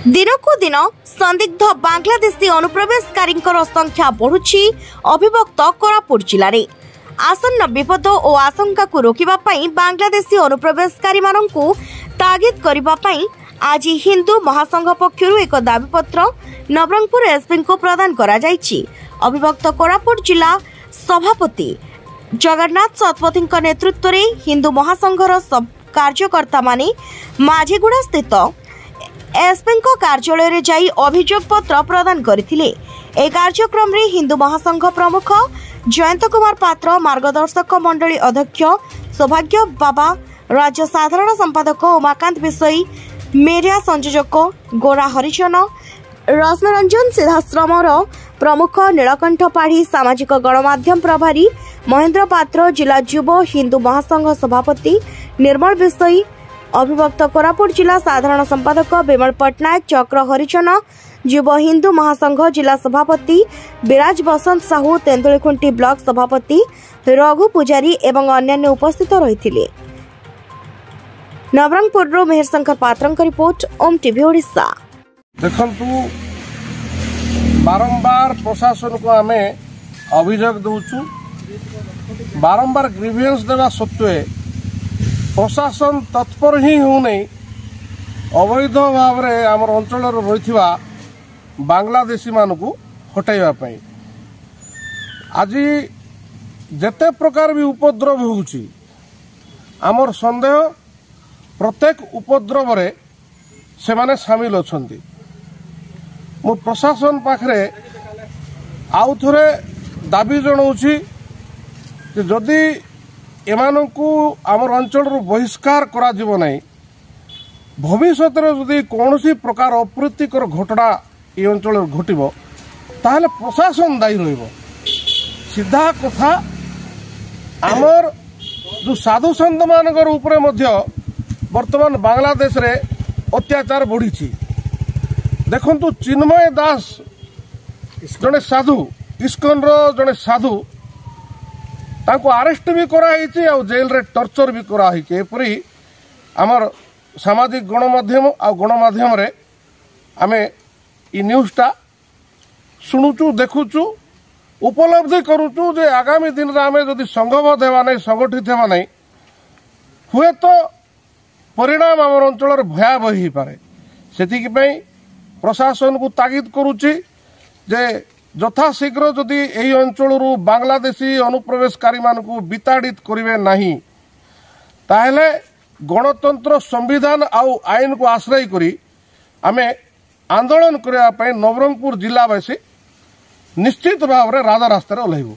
दिनकू दिन संदिग्ध बांग्लादेशी अनुप्रवेशकारी संख्या बढ़ुछि अभिभक्त कोरापुट जिले में। आसन्न विपद और आशंका को रोकवा बांग्लादेशी अनुप्रवेशकारी मानकु तागिद करने आज हिंदू महासंघ पक्षर एक दाबीपत्र नवरंगपुर एसपी को प्रदान करा जायछि। अभिभक्त कोरापुट जिला सभापति जगन्नाथ शतपथी नेतृत्व में हिंदू महासंघर सब कार्यकर्ता माने माझीगुड़ा स्थित एसपी कार्यालय जाई अभियोग पत्र प्रदान करथिले। ए कार्यक्रम में हिंदू महासंघ प्रमुख जयंत कुमार पात्र, मार्गदर्शक मंडली अध्यक्ष सौभाग्य बाबा, राज्य साधारण संपादक उमाकांत विषयी, मीडिया संयोजक गोरा हरिजन, रश्मिरंजन सिद्धाश्रम प्रमुख नीलकंठ पाढ़ी, सामाजिक गणमाध्यम प्रभारी महेंद्र पात्र, जिला युव हिंदू महासंघ सभापति निर्मल विषयी, अभिभक्त कोरापुट जिला साधारण संपादक विमल पट्टनायक, चक्र हरिजन, युव हिंदू महासंघ जिला सभापति विराज बसंत साहू, तेंदुलीखुंटी ब्लॉक सभापति रघु पुजारी एवं अन्य उपस्थित रही। नवरंगपुर मेहर शंकर पात्र रिपोर्ट, ओम टीवी ओडिशा। देखंतु बारंबार प्रशासन को आमे अभियोग दउछु, बारंबार ग्रीवियंस देवा सत्वे प्रशासन तत्पर ही होने अवैध भाव में आम अंचल रही बांग्लादेशी मानू हटाइवा पाई आज जेते प्रकार भी उपद्रव होउछि आमर संदेह प्रत्येक उपद्रव रे से माने शामिल अछंती। मु प्रशासन पाखरे आउ थरे दाबी जनाउछि जे जदि एमानंकु आमर अंचल बहिष्कार करा जीव नहीं, भविष्य जदि कौनसी प्रकार अप्रीतिकर घटना ये अंचल घटिबो ताहले प्रशासन दायी रहिबो। सीधा कथा आमर जो साधु संत मानकर उपरे मध्य वर्तमान बांग्लादेश रे अत्याचार बढ़ी। देखंतु चिन्मय दास जड़े साधु, इस्कन जड़े साधु, तांको अरेस्ट भी कराई, जेल रे टर्चर भी कराई। एपरी आमर सामाजिक गणमाध्यम आ गणमाध्यम रे आमे ई न्यूज़टा शुणुचु, देखुचु, उपलब्धि करुचु जे आगामी दिन रे आमे जदि संघबद्ध हेबा नहीं, संगठित हेबा नहीं, हुए तो परिणाम आमर अंचल भयावह ही पारे। सेतिकि पई प्रशासन को तागिद करुची जे यथाशीघ्र जदि यही अंचल बांग्लादेशी अनुप्रवेशकारी मानकु विताड़ित करिवे नहीं ताहले गणतंत्र संविधान आउ आईन को आश्रय करी आमे आंदोलन करने नवरंगपुर जिलावासी निश्चित भाव में राजा रास्तार ओह्लैबु।